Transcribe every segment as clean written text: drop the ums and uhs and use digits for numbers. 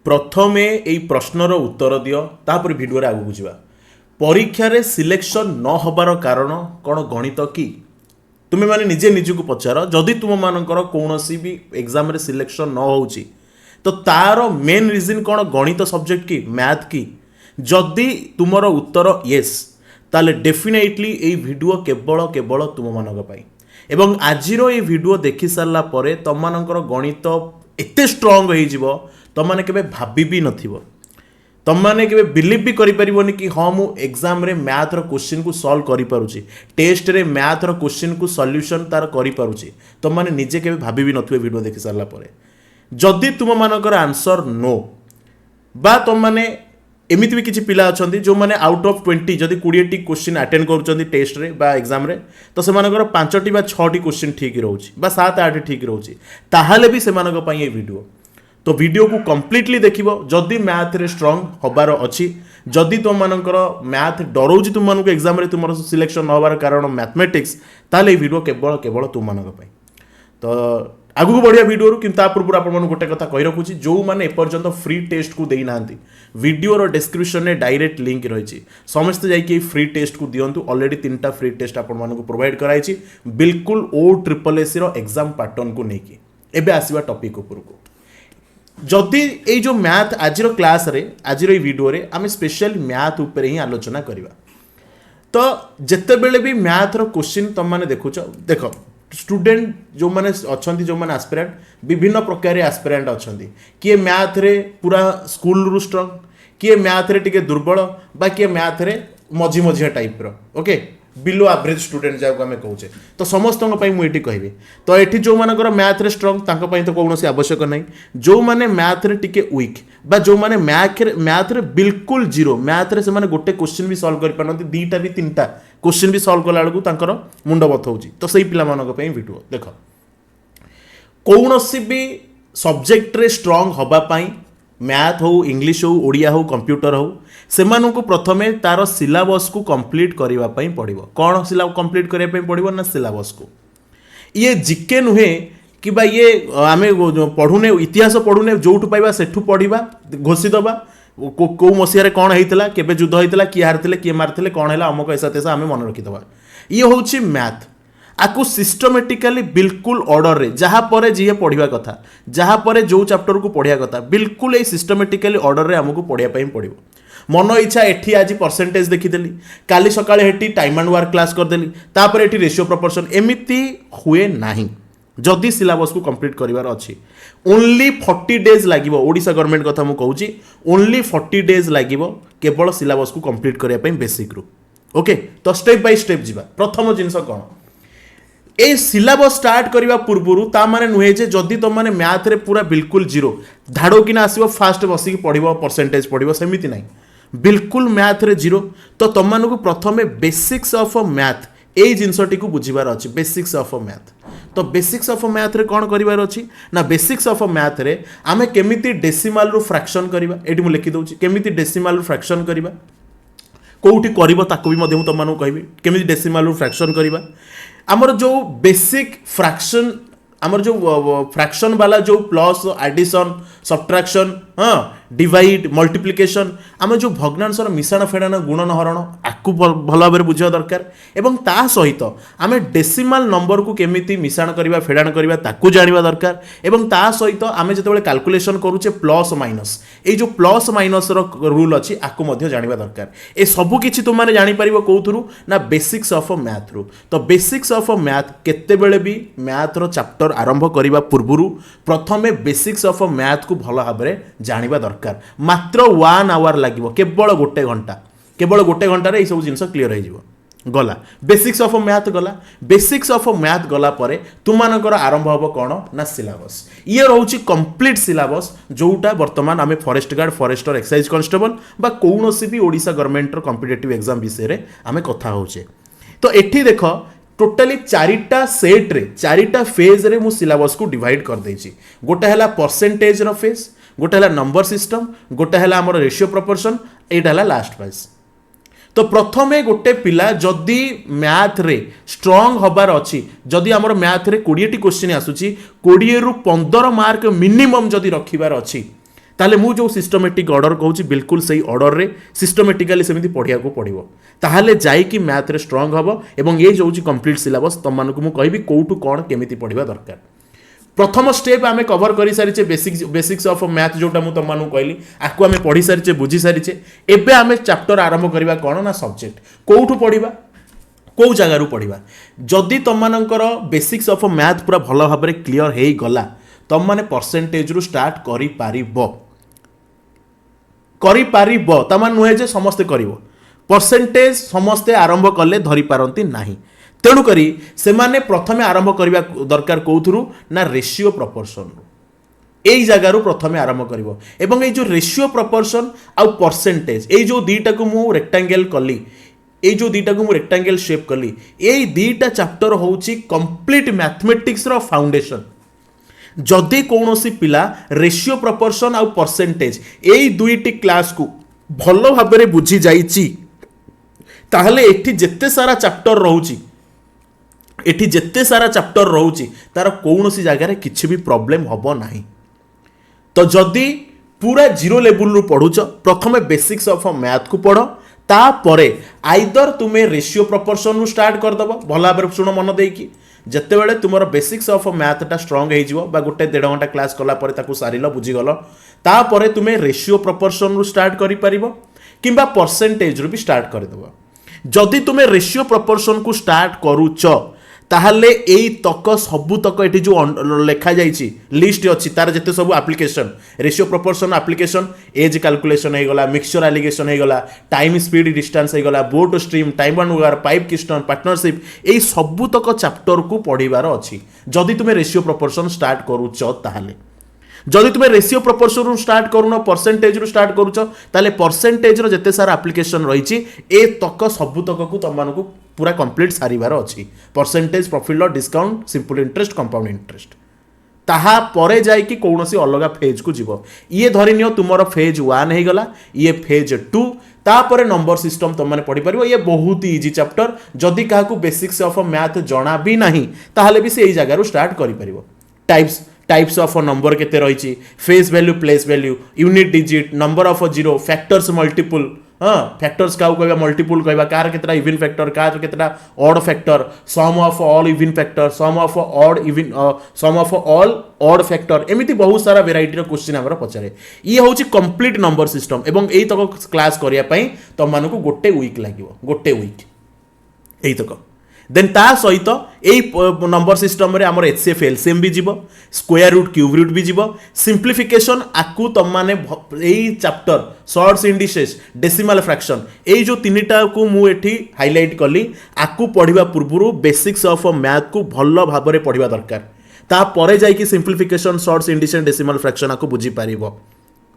प्रथमे यही प्रश्नर उत्तर दियो तापर भिडियो आगे को जावा। परीक्षा रे सिलेक्शन न होबार कारण कौन गणित कि तुम मैंने निजे निजक पचार जदि तुम मानकर कौन भी एग्जाम रे सिलेक्शन न होउची तो तार मेन रिजन कौन गणित सब्जेक्ट की मैथ की जदि तुमर उत्तर येस ताले डेफिनेटली ये वीडियो केवल केवल तुम मानक पाई एवं आजिर ये वीडियो देखि सारला परे तुम मानकर गणित एते स्ट्रांग हो जिवो तुम माने केबे भाबी भी नथिबो तुम मैंने के बिलीव भी करें कि हाँ मु एग्जाम रे मैथ रो क्वेश्चन को सॉल्व करि पारुची टेस्ट रे मैथ रो क्वेश्चन को सॉल्यूशन तार करि पारुची तुम मैंने निजे के भाबी भी नथिबे वीडियो देखि सारला परे जदि तुम मानकर आंसर नो बा तुम मैंने एमिति भी किछि पिला अछंती जो माने आउट ऑफ 20 जदि 20 टी क्वेश्चन अटेंड करूछंती टेस्ट रे बा एग्जाम रे तो से मानकर 5 टी बा 6 टी क्वेश्चन ठीक रहउची बा 7 8 ठीक रहउची ताहाले भी से मानक पई ए वीडियो तो वीडियो को कंप्लीटली देखिबो जदि मैथ रे स्ट्रांग होबार अछि जदि तुम मानकर मैथ डरोजी तुम मानक एग्जाम रे तुमर सिलेक्शन न होबार कारण मैथमेटिक्स ताले वीडियो केवल केवल तुम मानक पई तो आगु को बढ़िया वीडियो किंतु पूर्व आपन गोटे कथा कहि रखुची जो माने ए पर्यंत फ्री टेस्ट को देई नांती वीडियो रो डिस्क्रिप्शन में डायरेक्ट लिंक रही समस्त जाइए फ्री टेस्ट को दिंतु ऑलरेडी 3टा फ्री टेस्ट आपण मानक प्रोवाइड कराई बिल्कुल OSSSC रो एग्जाम पैटर्न को लेकिन एबे आसीबा टॉपिक ऊपर को जदि ये जो मैथ आज क्लास रे आज वीडियो रे आम स्पेशल मैथ उपर ही आलोचना करवा तो जिते बेले भी मैथ रो क्वेश्चन तुम मैंने देखुच देख स्टूडेंट जो मैंने अच्छा जो मैंने एस्पिरेंट विभिन्न प्रकार एस्पिरेंट अच्छा किए मैथ रे पूरा स्कूल रु स्ट्रंग किए मैथ रे टिके दुर्बल बा किए मैथ रे मझी मझिया टाइप रो ओके बिलो एवरेज स्टूडेंट जहाँ आम कहे तो समस्त मुझे कहबी तो ये जो मानकर मैथ रे स्ट्रंग तो कौन आवश्यक ना जो मैंने मैथ रे टिके वीक बा जो मैंने मैथ रे बिल्कुल जीरो मैथ रे से माने गोटे क्वेश्चन भी सॉल्व कर पारती 2टा भी 3टा क्वेश्चन भी सॉल्व कला बेलू मुंड बथौची तो सही पिला वीडियो देख कौन भी सब्जेक्ट रे स्ट्रंग होगापाई मैथ हो इंग्लिश हो ओडिया हो कंप्यूटर हो से प्रथमे तार सिलेबस को कंप्लीट करने पड़ो कौन सिलेबस कंप्लीट करने पड़ो ना सिलेबस को ये जिके नुहे कि बा ये आम पढ़ुने इतिहास पढ़ुने जो पाइबा सेठू पढ़ा घोषिदबा कौ मसीह कौन होता केबे युद्ध होता किए हारते किए मारते कौन है अमुक ऐसा तैसा आम मन रखीदबा ये हूँ मैथ आपको सिस्टमेटिकली बिल्कुल ऑर्डर रे जहाँ पर जी पढ़ा कथा जहाँ पर जो चैप्टर को पढ़ा कथा बिल्कुल ये सिस्टमेटिकली ऑर्डर रे आमको पढ़ाई पड़ो मन इच्छा एठी आज परसेंटेज देखीदेली काली सकाळे हेटी टाइम एंड वर्क क्लास करदेली तापर एठी रेशियो प्रोपोर्शन एमिति हुए नाही जदि सिलेबस को कंप्लीट करिवार अछि ओनली 40 डेज लागिवो ओडिशा गवर्नमेंट कथा मु कहूची ओनली 40 डेज लागिवो केवल सिलेबस को कंप्लीट करिया पई बेसिक रू ओके तो स्टेप बाय स्टेप जीवा प्रथम जिंस कोन ए सिलेबस स्टार्ट करने पूर्व ता माने नुहे जे जदि तुम मैंने मैथ रे पूरा बिल्कुल जीरो धाड़ो कि आसो फास्ट बसिक पढ़ो परसेंटेज पढ़ो सेमती ना बिल्कुल मैथ रे जीरो तो तुम मानक प्रथमे बेसिक्स ऑफ मैथ यही जिनसटी को बुझीबार अच्छी बेसिक्स ऑफ मैथ तो बेसिक्स ऑफ मैथ रे कौन करिवार अच्छी ना बेसिक्स ऑफ मैथ रे आमे केमिति डेसिमाल रु फ्रैक्शन करबा एठी मु लिखि दउची केमिति डेसिमाल रु फ्रैक्शन करबा कोउठी करबो ताको भी मधे तुम मानक कहबी केमिति डेसिमाल रु फ्रैक्शन करबा आमर जो बेसिक फ्रैक्शन आमर जो फ्रैक्शन वाला जो प्लस एडिशन सब्ट्रैक्शन हाँ डिवाइड मल्टीप्लिकेशन आम जो भग्नांशर मिश्रण फेड़ान गुणन हरण आपको भल भाव बुझा दरकार एवं ता सहित आम डेसिमाल नंबर को केमिति मिश्रण करवा फेड़ान करवा ताकू जानिबा दरकार एवं ता सहित आम जिते कैलकुलेशन करूचे प्लस माइनस ये जो प्लस माइनस रूल अच्छी आपको मध्य जानिबा दरकार ए सबु किछि तुम माने जानि परिबो कोथुरु ना बेसिक्स ऑफ मैथ रु तो बेसिक्स ऑफ मैथ केते बेले भी मैथ रो चैप्टर आरंभ करबा पूर्वरु प्रथमे बेसिक्स ऑफ मैथ को भल भाव जानिबा दरकार मात्र 1 आवर लगे केवल गोटे घंटा रे सब जिनस क्लीयर हो गला बेसिक्स ऑफ मैथ गला बेसिक्स ऑफ मैथ गला परे तुमानकर आरंभ हम कौन ना सिलेबस ये रोचे कंप्लीट सिलेबस जोटा वर्तमान आम forest guard forester excise constable बा कौन भी ओडिशा गवर्नमेंट रो कॉम्पिटिटिव एग्जाम विषय रे आम कथा होचे तो एठी देख टोटाली 4टा सेट रे 4टा फेज रे मु सिलेबस को डिवाइड कर देछि गोटे हला परसेंटेज रो फेज गोटे हला नंबर सिस्टम गोटे हला हमर रेशियो प्रोपोर्शन एटा हला लास्ट फेज तो प्रथमे गोटे पिला जदि मैथ रे स्ट्रॉन्ग हबार अच्छी जदि हमर मैथ रे 20 टी क्वेश्चन आसुची 20 रु 15 मार्क मिनिमम जदि रखिबार अच्छी ताले मु जो सिस्टमेटिक ऑर्डर कहूँ बिल्कुल सही ऑर्डर रे सिस्टमेटिकली सेमती पढ़िया को पड़ो ताहले जाइकी मैथ रे स्ट्रांग हम और ये जो कंप्लीट सिलेबस तुम मानक मुझे कहबी कौटू कौन केमिति पढ़िया दरकार प्रथम स्टेप आम कवर कर सारी बेसिक्स ऑफ मैथ जोटा मुझे तुम कहली आपको आम पढ़ी सारी बुझी सारी एवं आम चैप्टर आरंभ करवा कौन ना सब्जेक्ट कौटू पढ़ा कौ जगार पढ़ा जदि तुम मानकर बेसिक्स ऑफ मैथ पूरा भल भाव में क्लीयर हो गला तुम मैंने परसेंटेज रु स्टार्ट कर नुहे जे समस्ते कर परसेंटेज समस्ते आरंभ कले धरी पारती नहीं तेणुकरी से माने प्रथमे आरंभ करवा दरकार कौथुरु ना रेशियो प्रपोर्शन यही जगार प्रथमे आरंभ करिवो एवं ये जो रेशियो प्रपोर्शन आउ परसेंटेज ये जो दीटा को मु रेक्टेंगल कली ये जो दीटा को मु रेक्टेंगल शेप कली ये दीटा चैप्टर होउची कंप्लीट मैथमेटिक्स रो फाउंडेशन जदि कौन सी पिला रेशियो प्रपोर्शन आउ परसेंटेज यही दुईटी क्लास को भल भाव में बुझी जाइची ताहले एठी जेते सारा चैप्टर रहउची एठी जेते सारा चैप्टर रहउची तार कौन सी जगह किछि भी प्रॉब्लम हबो नाही तो जदि पूरा जीरो लेवल रु पढुच प्रथमे बेसिक्स ऑफ मैथ को पढ़ तापरे आइदर तुमे रेशियो प्रपोर्शन रु स्टार्ट कर दबो भला भाव सुनो मन देकी जेतेबेले तुमर बेसिक्स ऑफ मैथटा स्ट्रांग हो गोटे 1.5 घंटा क्लास कला परे ताकू सारिल बुझीगल तापरे तुमे रेशियो प्रपोर्शन रु स्टार्ट करि परिबो किंबा परसेंटेज रु भी स्टार्ट कर दबो जदि तुमे रेशियो प्रपोर्शन को स्टार्ट करूच ताहले एई तक सबु तक एठी जो लेखा जाइछि लिस्ट अछि तार जते सब application ratio proportion application as calculation हो गला मिक्सचर एलिगेशन हो गला टाइम स्पीड डिस्टेंस हो गला बोट स्ट्रीम टाइम एंड वार पाइप किस्टन पार्टनरशिप एई सबु तक चैप्टर को पढ़िबार अछि जदि तुमे रेशियो प्रपोर्शन स्टार्ट करूच ताहले जदि तुम रेशियो प्रपोर्शन रु स्टार्ट करूनो परसेंटेज रु स्टार्ट करूच ताले परसेंटेज रो जते सारा एप्लीकेशन रही ए तक सबु तक को तुम मानक पूरा कंप्लीट सारिबार अछि percentage profit loss discount simple interest compound interest ताहा परे जाई कि कौनसी अलग फेज को जीव ये धरि नियो तुमरो फेज 1 हे गला ये फेज 2 तापर नंबर सिस्टम तुम माने पढ़ी परिबो ये बहुत ही इजी चैप्टर जदि काहा को बेसिक्स ऑफ मैथ जणा भी नहीं ताहले भी से एई जगह रु स्टार्ट करि परिबो टाइप्स ऑफ नंबर केते रही face value place value unit digit number of zero factors multiple factors का कहवा मल्टीपल कहवा कार केतरा इवन फैक्टर कार केतरा odd factor sum of all even factor sum of all odd factor एमिति बहुत सारा वेराइटी रो क्वेश्चन हमर पचारे ये होची कंप्लीट नंबर सिस्टम एवं एई तक क्लास करिया पई तम मानको गोटे वीक लागिवो गोटे वीक एई तक देन ता सहित यही नंबर सिस्टम रे हमर एचसीएफ एलसीएम भी जीव स्क्वायर रूट क्यूब रूट भी जीव सिंप्लिफिकेशन आकु तुम माने यही chapter shorts indices decimal fraction यही जो तीनटा को मु एठी हाइलाइट कली आकु पढ़िबा पूर्वरु बेसिक्स ऑफ मैथ को भल भाव में पढ़िबा दरकार ता परे जाई कि simplification surds indices decimal fraction आकु बुझी पारिबो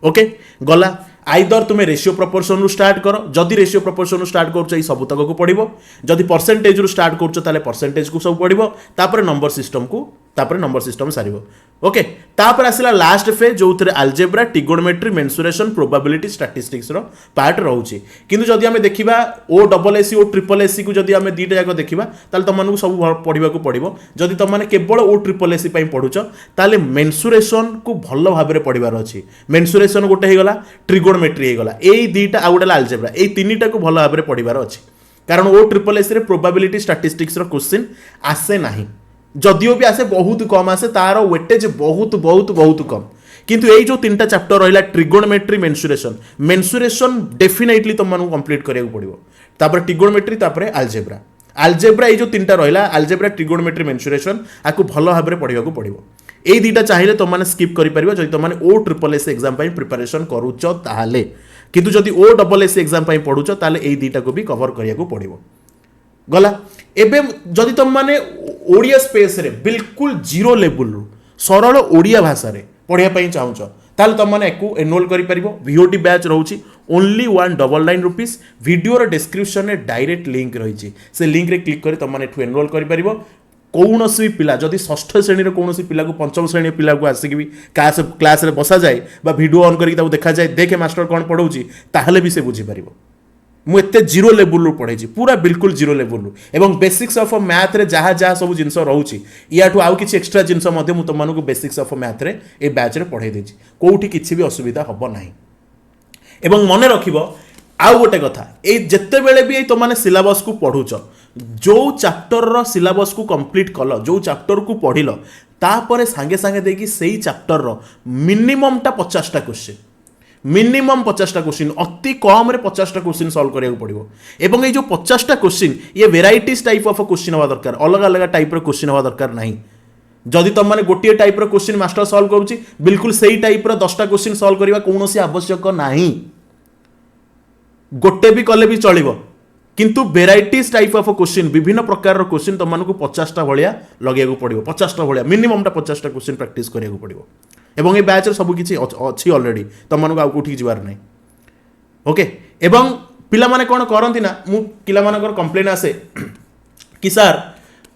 ओके गला आइदर तुम्हें रेशियो प्रपोर्शन रु स्टार्ट कर जदि रेशियो प्रपोर्शन रु स्टार्ट करूछ ई सब तक को पढ़िबो जदि परसेंटेज रु स्टार्ट करूछ ताले परसेंटेज को सब पढ़िबो तापर नंबर सिस्टम सारिबो ओके तापर आसिला लास्ट फेज जो थरे algebra trigonometry mensuration probability statistics रो पार्ट रहउची किंतु जदि हमें देखिबा O double SC O triple SC को जदि हमें दीटा जाक देखिबा ताले तुम मानू सब पढ़िबा को पड़िबो जदि तुम माने केवल ओ ट्रिपल एससी पई पढुछ ताले मेंसुरेशन को भल भाबरे पढ़िबार अछि मेंसुरेशन गोटे हे गला ट्रिगोनोमेट्री हे गला एई दीटा आ गोटे अलजेब्रा एई तीनटा को भल भाबरे पढ़िबार अछि कारण ओ ट्रिपल एससी रे प्रोबेबिलिटी स्टैटिस्टिक्स रो क्वेश्चन आसे नाही जदियो भी आसे बहुत कम आसे तार वेटेज बहुत बहुत बहुत कम किंतु यही जो तीनटा चैप्टर रहिला ट्रिगोनोमेट्री मेंसुरेशन डेफिनेटली तुम मानू कंप्लीट करिया पड़िबो तापर ट्रिगोनोमेट्री तापर अलजेब्रा ये जो तीनटा रहिला अलजेब्रा ट्रिगोनोमेट्री मेंसुरेशन आकु भलो भाबरे पढ़िया को पड़िबो एई दीटा चाहिए तुम माने स्किप करि परिबो जदि तुम माने ओ ट्रिपल एस एग्जाम पई प्रिपरेशन करूछ ताहाले किंतु जदि ओ डबल एस एग्जाम पई पढुछ ताहाले एई दीटा को भी कवर करिया को पड़िबो गला एबे जदि तुम माने ओडिया स्पेस रे बिल्कुल जीरो लेवल रु सरल ओडिया भाषा रे पढ़िया पई चाहुछ ताले तुम माने एको एनरोल करि परिबो VOT batch रहउची only 199 rupees video रो डिस्क्रिप्शन रे डायरेक्ट लिंक रहिची से लिंक रे क्लिक करी तुम माने एठु एनरोल करि परिबो कौनसी पिला जदि षष्ठ श्रेणी रे कौनसी पिला को पंचम श्रेणी पिला को आसिक भी क्लास रे बसा जाए बा वीडियो ऑन करी देखा जाए देखे मास्टर कौन पढ़ाऊँ ताहले भी से बुझी पारिबो मुझे जीरो लेवल रू पढ़े पूरा बिल्कुल जीरो लेवल रू एवं बेसिक्स ऑफ मैथ रे जहाँ जहाँ सब जिन रोचे या आउ कि एक्सट्रा जिन तुमको बेसिक्स ऑफ मैथ रे ए बैच रे पढ़े देछि कोठी किछि भी असुविधा हब नाही एवं मन रखिबो आउ गोटे कथा ए जेते बेले भी तुम माने सिलेबस को पढ़ुच जो चैप्टर रो सिलेबस को कंप्लीट कल जो चैप्टर को पढ़िल तापर सांगे सांगे देकी सेही चैप्टर रो मिनिमम टा 50 टा क्वेश्चन मिनिमम 50 टा क्वेश्चन अति कम रे 50 टा क्वेश्चन सॉल्व करिया पड़िबो एवं ये जो 50 टा क्वेश्चन ये वेराइटीज टाइप ऑफ क्वेश्चन हवा दरकार अलग अलग टाइप रो क्वेश्चन हवा दरकार नहीं जदि तुम माने गोटे टाइप रो क्वेश्चन मास्टर सॉल्व करूची बिल्कुल सेही टाइप रो 10 टा क्वेश्चन सॉल्व करिवा कोनोसी आवश्यक नहीं गोटे भी कले भी चलिबो किंतु वेराइटीज टाइप ऑफ क्वेश्चन विभिन्न प्रकार रो क्वेश्चन तुमको 50 टा भलिया लगेया पड़िबो 50 टा भलिया मिनिमम टा 50 टा क्वेश्चन प्रैक्टिस करिया पड़िबो एवं ये बैच सब किसी अच्छी ऑलरेडी तुमको आउ कौटी जबार नहीं ओके एवं पिला माने कौन करती ना मु पिला मानकर कंप्लेन आसे कि सर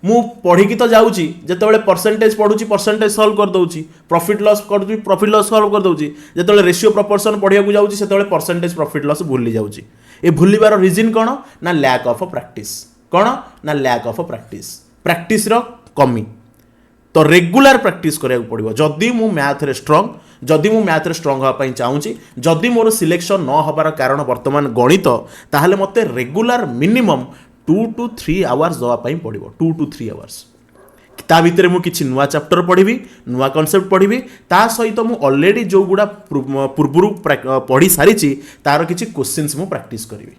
मु पढ़ी तो जाऊँगी जिते परसेंटेज पढ़ुची परसेंटेज सॉल्व कर दूची प्रॉफिट लॉस कर प्रॉफिट लॉस सॉल्व कर दूची जिते रेशियो प्रपोर्शन पढ़िया जाऊँगी से परसेंटेज प्रॉफिट लॉस भूली जाऊँगी ये भूलिबार रीजन कौन ना लैक ऑफ प्रैक्टिस कौन ना लैक ऑफ प्रैक्टिस प्रैक्टिस रो कमी तो रेगुलर प्रैक्टिस करिया पड़िबो जदि मु मैथ रे स्ट्रांग जदि मु मैथ रे स्ट्रांग होगा पई चाहूची जदि मोर सिलेक्शन न हबार कारण वर्तमान गणित ताहले मते रेगुलर मिनिमम 2 to 3 आवर्स दवा पई पड़िबो 2 to 3 आवर्स ता भितर मु किछि नुवा चैप्टर पढ़िबी नुवा कांसेप्ट पढ़िबी ता सहित मु ऑलरेडी जो गुडा पूर्वरु पढ़ी सारिछि तार किछि क्वेश्चंस मु प्रैक्टिस करिवि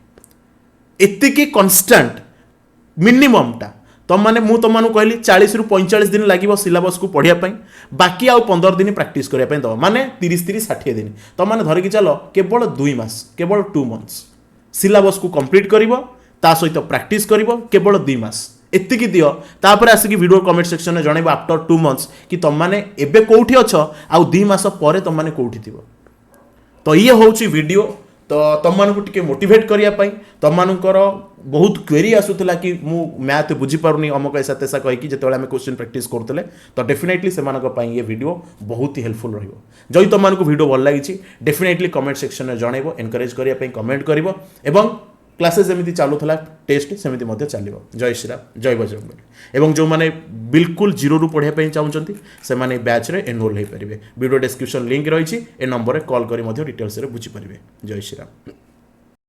एतिकी कांस्टेंट मिनिमम टा तुम मैंने मुझे तुमको कहली 40 रु 45 दिन लगे सिलेबस को पढ़ाई बाकी आउ 15 दिन प्रैक्टिस करने दवा माने 30 60 दिन तुम मैंने धरिकी चलो केवल 2 मास केवल 2 मंथ्स सिलेबस को कंप्लीट करिवो ता सहित प्रैक्टिस करिवो केवल 2 मास एतिकी दियो तापर आसिकी वीडियो कमेंट सेक्शन में जणैबो आफ्टर 2 मंथ्स कि तुम मैंने एबे कोठी अछ आउ 2 मास पर तुम मैंने कोठी थिबो तो ये होची वीडियो तो तुम मानक टिके मोटिवेट करने तुम मानकर बहुत क्वेरी आसूला कि मु मैथ बुझी पारुनी अमक ऐसा तेसा कहीकि जो आम क्वेश्चन प्रैक्टिस करते तो डेफिनेटली से ये वीडियो बहुत ही हेल्पफुल रहिबो जदि तुम मानक वीडियो भल लगी डेफिनेटली कमेंट सेक्शन में जनइबो एनकरेज करने कमेंट करिवो एवं क्लासेस जमी चलूला टेस्ट सेमती चलो जय श्रीराम जय बजरंग एवं जो मैंने बिल्कुल जीरो रु पढ़ाई चाहते से मैंने बैच रे एनरोल हो पारे वीडियो डिस्क्रिप्शन लिंक रही ए नंबर कॉल कर डिटेल्स बुझीपारे जय श्रीराम।